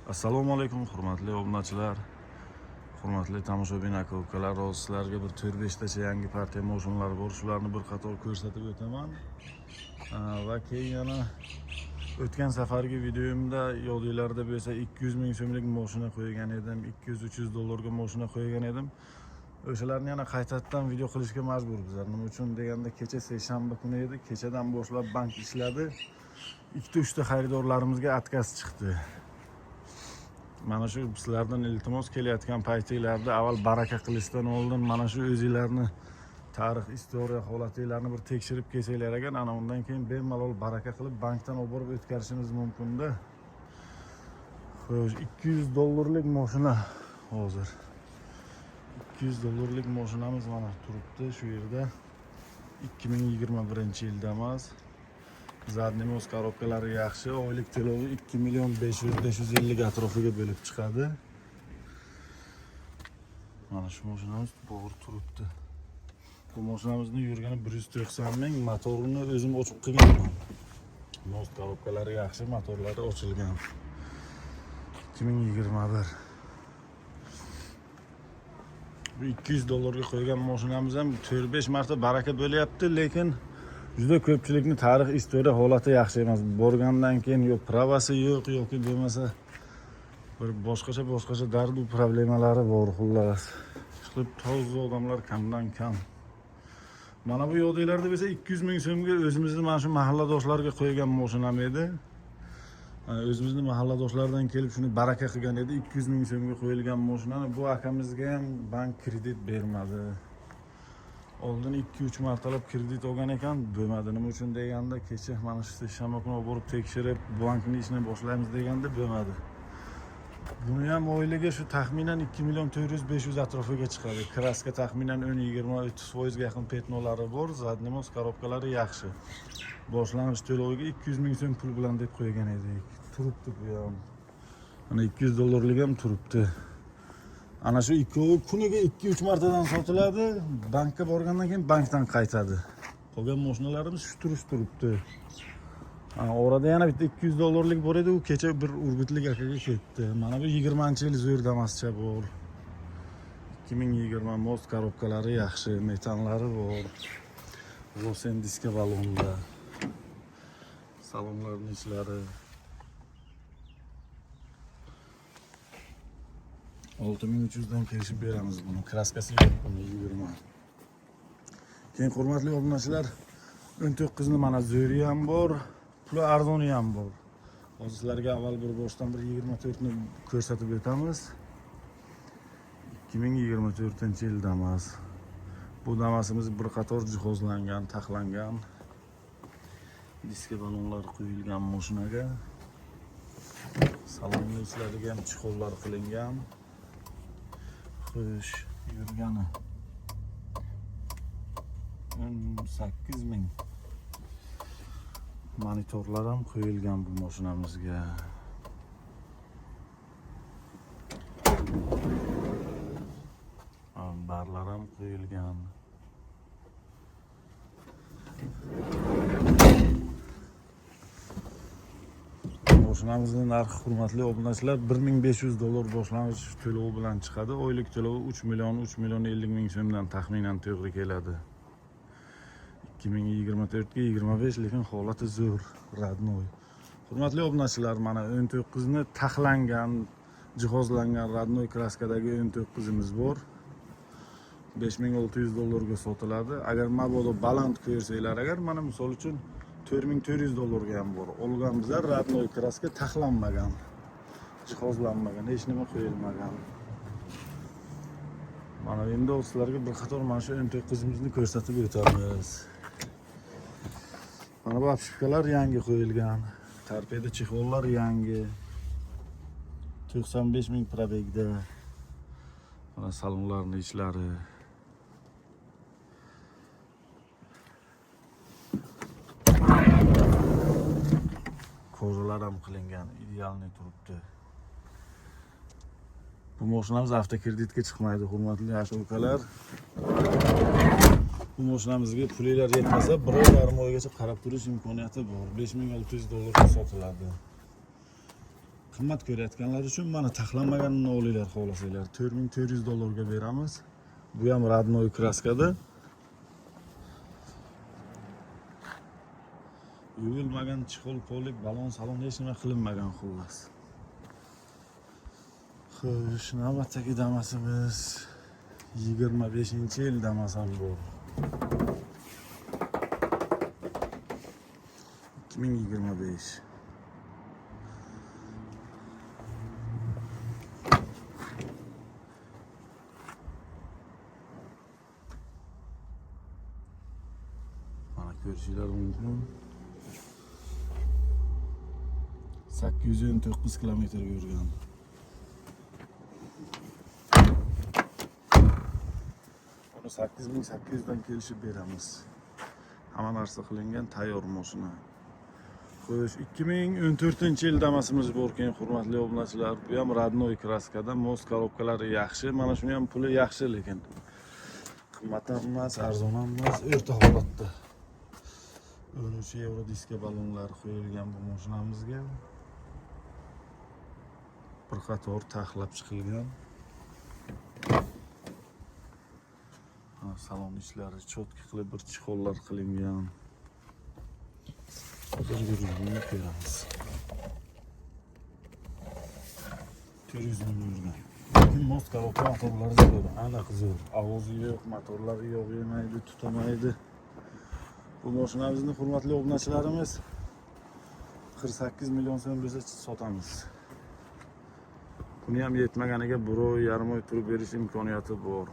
Assalomu alaykum, hurmatli obunachilar, hurmatli tomoshabin aka-ukalar. Hozir sizlarga bir 4-5 tacha yangi partiya mashinalar bor. Shularni bir qator ko'rsatib o'taman. Va keyin yana o'tgan safargi videomda yodingizlarda bo'lsa 200 ming so'mlik mashina qo'ygan edim, 200-300 dollarga mashina qo'ygan edim. O'shalarni yana qaytadan video qilishga majbur bizlar. Nima uchun deganda kecha seshanba kuni edi. Kechadan boshlab bank ishladi. 2-3 ta xaridorlarimizga отказ chiqdi. Mana shu sizlardan iltimos kelayotgan paytinglarda avval baraka qilishdan oldin mana shu o'zingizlarni tarix, istoriya holatinglarni bir tekshirib kelsanglar ekan, ana undan keyin bemalol baraka qilib bankdan olib borib o'tkazishingiz mumkin-da. Xo'sh, 200 dollarlik mashina hozir. 200 dollarlik mashinamiz mana turibdi shu yerda. 2021-yilda emas. Zadniy moz korobkalari yaxshi, oylik to'lovi 2 million 500-550 atrofiga bo'lib chiqadi. Mana shu mashinamiz to'g'ri turibdi. Bu mashinamizni yurgani 190 ming, motorini o'zim ochib qilganman. Moz korobkalari yaxshi, motorlari ochilgan. 2021. Bu 200 dollarga qo'ygan mashinamiz ham 4-5 marta baraka bo'lyapti, lekin juda ko'pchilikni tarix, istoriya holati yaxshi emas. Borgandan keyin yo pravasi yo'q yoki bo'lmasa bir boshqacha dard va problemalari bor xullas. Chiqib toza odamlar kamdan kam. Mana bu yodingizlarda bo'lsa 200 ming so'mga o'zimizni mana shu mahalladoshlarga qo'ygan mashinam edi. O'zimizni mahalladoshlardan kelib shuni baraka qilgan edi. 200 ming so'mga qo'yilgan mashinani bu akamizga ham bank kredit bermadi. Oldin 2-3 martalab kredit olgan ekan, bo'lmadi. Nima uchun deganda kecha mana shu seshanba kuni borib tekshirib bankning ishini boshlaymiz deganda bo'lmadi. Buni ham oyligi shu taxminan 2 million 400-500 atrofiga chiqadi. Kraska taxminan 10-20-30% ga yaqin petnolari bor, zadniy moz korobkalari yaxshi. Boshlang'ich to'loviga 200 ming so'm pul bilan deb qo'ygan edik. Turibdi bu ham. Mana 200 dollarlik ham turibdi. Ana shu ikkovi kuniga 2-3 martadan sotiladi, bankka borgandan keyin bankdan qaytadi. Qolgan mashinalarimiz shu turibdi. Orada yana bitta 200 dollarlik bor edi, u kecha bir urgutlik akaga ketdi. Mana bu 20-yil zo'r damascha bor. 2020 moz korobkalari yaxshi, metanlari bor. Rosen diska balonda. Salonlarning ishlari 6300 dan kelishib beramiz buni. Kraskasi yo'q buni 20. Keyin hurmatli obunachilar, 19 ni mana zo'ri ham bor, puli arzoni ham bor. Hozir sizlarga avval bir boshdan bir 24 ni ko'rsatib o'tamiz. 2024-yil Damas. Bu Damasimiz bir qator jihozlangan, taxlangan. Diska balonlar qo'yilgan mashinaga. Salonning ichlariga ham chixollar qilingan. Xo'sh, yurgani 18 ming. Monitorlar ham qo'yilgan bu mashinamizga. Barlar ham qo'yilgan. Mashinamizning narxi hurmatli obunachilar 1500 dollar boshlang'ich to'lovi bilan chiqadi. Oylik to'lovi 3 million 50 ming so'mdan taxminan to'g'ri keladi. 2024 ga 25, lekin holati zo'r, radnoy. Hurmatli obunachilar, mana 19 ni taxlangan, jihozlangan radnoy kraskadagi 19imiz bor. 5600 dollarga sotiladi. Agar mabodo baland ko'rsanglar, agar mana misol uchun 4400 dollarga ham bor. Olgan bizlar radnoy kraska taxlanmagan, jihozlanmagan, hech nima qo'yilmagan. Mana endi sizlarga bir qator mana shu 19imizni ko'rsatib o'tamiz. Mana bu apshipkalar yangi qo'yilgan. Torpeda chexollar yangi. 95 ming probegda. Mana salonlarning ishlari. Ko'rlar ham qilingan, idealni turibdi. Bu mashinamiz avtokreditga chiqmaydi, hurmatli aka-ukalar. Bu mashinamizga pullar yetmasa 1,5 oygacha qarab turish imkoniyati bor. 5600 dollarga sotiladi. qimmat ko'rayotganlar uchun mana taxlanmaganini olinglar xohlasanglar. 4400 dollarga beramiz. Bu ham radnoy kraskada. Yuvilmagan chixol polik balon salon hech nima qilinmagan xullas. Xo'sh, navbatdagi Damasimiz 25-yil Damas ham bor. 2025. Mana ko'rishinglar mumkin. 819 kilometr yurgan. Uni 8800 dan kelishib beramiz. Hamma narsa qilingan tayyor mashina. Xo'sh, 2014-yil Damasimiz bor ekan, hurmatli obunachilar. Bu ham radnoy kraskada, most korobkalari yaxshi. Mana shuni ham puli yaxshi, lekin qimmat ham emas, arzon ham emas, o'rta holatda. 13 euro diska balonlar qo'yilgan bu mashinamizga. Bir qator taxlab chiqilgan. Salon ishlari cho'tki qilib bir chixollar qilingan. Hozir yuribni ko'ramiz. 400 ming yurgan. Lekin most korobka motorlari zo'r, aniq zo'r. Ovozi yo'q, motorlari yo'q, yemaydi, tutamaydi. Bu mashinamizni hurmatli obunachilarimiz 48 million so'm bo'lsa sotamiz. Buni ham yetmaganiga 1,5 oy turib berish imkoniyati bor.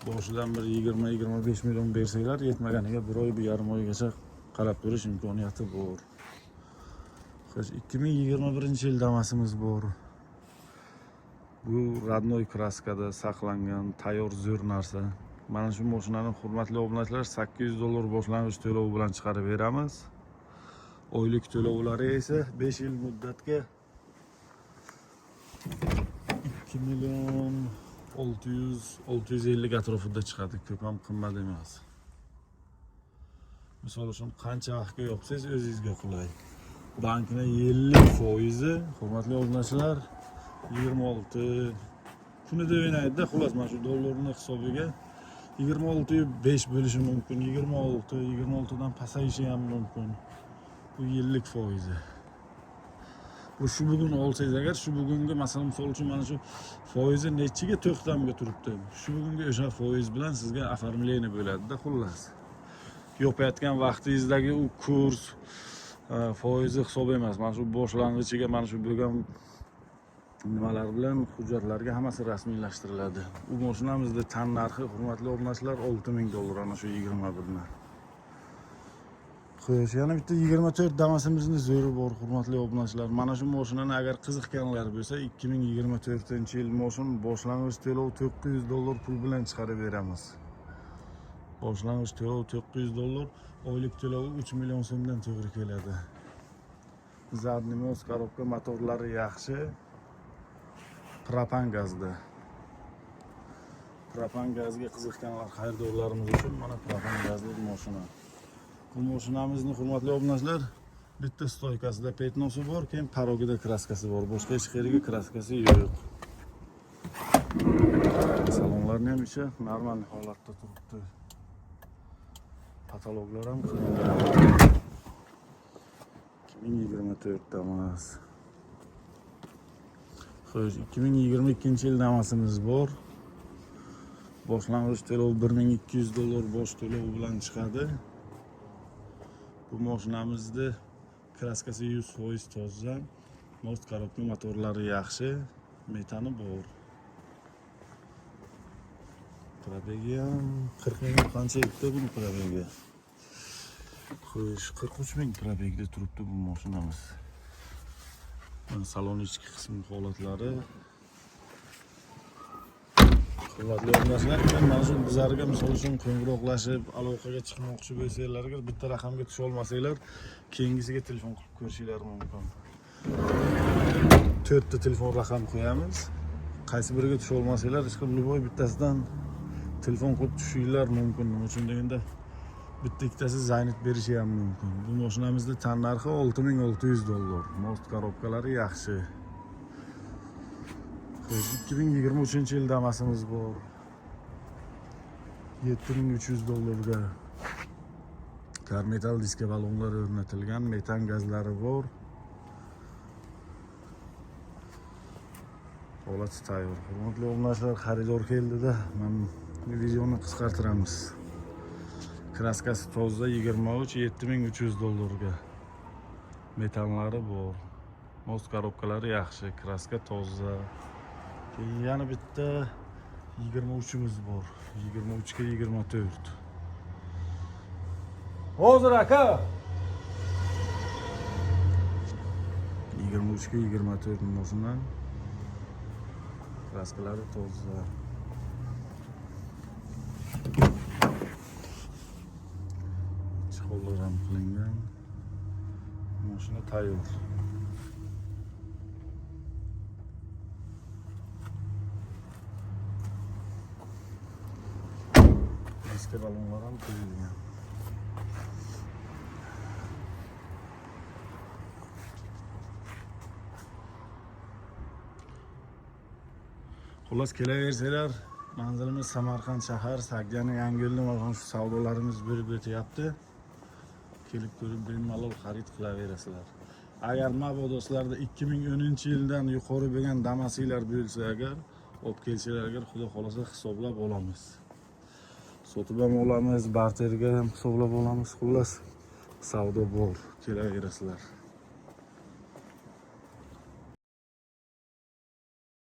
Boshidan bir 20-25 million bersanglar, yetmaganiga 1,5 oygacha qarab turish imkoniyati bor. Xo'sh, 2021-yil Damasimiz bor. Bu radnoy kraskada saqlangan, tayyor zo'r narsa. Mana shu mashinani hurmatli obunachilar 800 dollar boshlang'ich to'lov bilan chiqarib beramiz. Oylik to'lovlari esa 5 yil muddatga 2 million 600-650 atrofida chiqadi. Ko'p ham qimmat emas. Misol uchun qancha vaqtga yopsangiz o'zingizga qulay. Bankning 50%, hurmatli obunachilar, 26 kunida o'ynaydi-da, xullas mana shu dollarning hisobiga 26.5 bo'lishi mumkin, 26 dan pasayishi ham mumkin. Bu 50%. Bu shu bugun olsangiz agar, shu bugungi masalan misol uchun mana shu foizi nechiga to'xtamga turibdi. Shu bugungi o'sha foiz bilan sizga оформление bo'ladi-da, xullas. Yopayotgan vaqtingizdagi u kurs foizi hisob emas. Mana shu boshlang'ichiga mana shu bo'lgan nimalar bilan hujjatlarga hammasi rasmiylashtiriladi. Bu mashinamizda tan narxi hurmatli obunachilar 6000 dollar ana shu 21 dan. Xo'sh, yana bitta 24 Damasimizni zo'ri bor hurmatli obunachilar. Mana shu mashinani agar qiziqqanlar bo'lsa 2024-yil mashin boshlang'ich to'lov 900 dollar pul bilan chiqarib beramiz. Boshlang'ich to'lov 900 dollar, oylik to'lovi 3 million so'mdan to'g'ri keladi. Zadniy most korobka motorlari yaxshi. Propan gazda. Propan gazga qiziqqanlar xaridorlarimiz uchun mana propan gazli mashina. Bu mashinamizni hurmatli obunachilar bitta stoykasida petnosi bor, keyin parogida kraskasi bor. Boshqa hech qayerga kraskasi yo'q. Salonlarni ham ichi normal holatda turibdi. Kataloglar ham qilingan. 2024 Damas. Xo'sh, 2022-yil Damasimiz bor. Boshlang'ich to'lov 1200 dollar bosh to'lov bilan chiqadi. Bu mashinamizda kraskasi 100% toza, most korobka motorlari yaxshi, metani bor. Probegi ham 40 ming qancha edi buni probegi. Xo'sh, 43 ming probegda turibdi bu mashinamiz. Salon ichki qismi holatlari. Hurmatli obunachilar, mana shu bizlarga misol uchun qo'ng'iroqlashib, aloqaga chiqmoqchi bo'lsanglar, bitta raqamga tusha olmasanglar, keyingisiga telefon qilib ko'rishinglar mumkin. 4 ta telefon raqam qo'yamiz. Qaysi biriga tusha olmasanglar, hech qanday bittasidan telefon qilib tushinglar mumkin. Nima uchun deganda bitta ikkitasi zaynit berishi ham mumkin. Bu mashinamizning tan narxi $6600. Most korobkalari yaxshi. 2023 yil damasimiz bor. $7300 ga. Karmetal diska balonlar o'rnatilgan, metan gazlari bor. Holati tayyor. Hurmatli obunachilar, xaridor keldida, men videoni qisqartiramiz. Kraskasi toza, 7300 ga. Metanlari bor. Most korobkalari yaxshi, kraska toza. Keyin yana bitta 23imiz bor. 23 ga 24. Hozir aka. 23 ga 24 mashina. Kraskalari toza. Chiqollar ham qilingan. Mashina tayyor. Diska balonlar ham qo'yilgan. Xullas kelaversanglar, manzilimiz Samarqand shahar, Saggani Yangiyo'lda mana shu savdolarimiz bo'lib o'tyapti. Kelib ko'rib bemalol xarid qilaverasizlar. Agar mabodo sizlarda 2010-yildan yuqori bo'lgan damasinglar bo'lsa agar, olib kelsanglar agar xudo xolasa hisoblab olamiz. Sotib ham olamiz, barterga ham hisoblab olamiz. Xullas savdo bor, kelaverasizlar.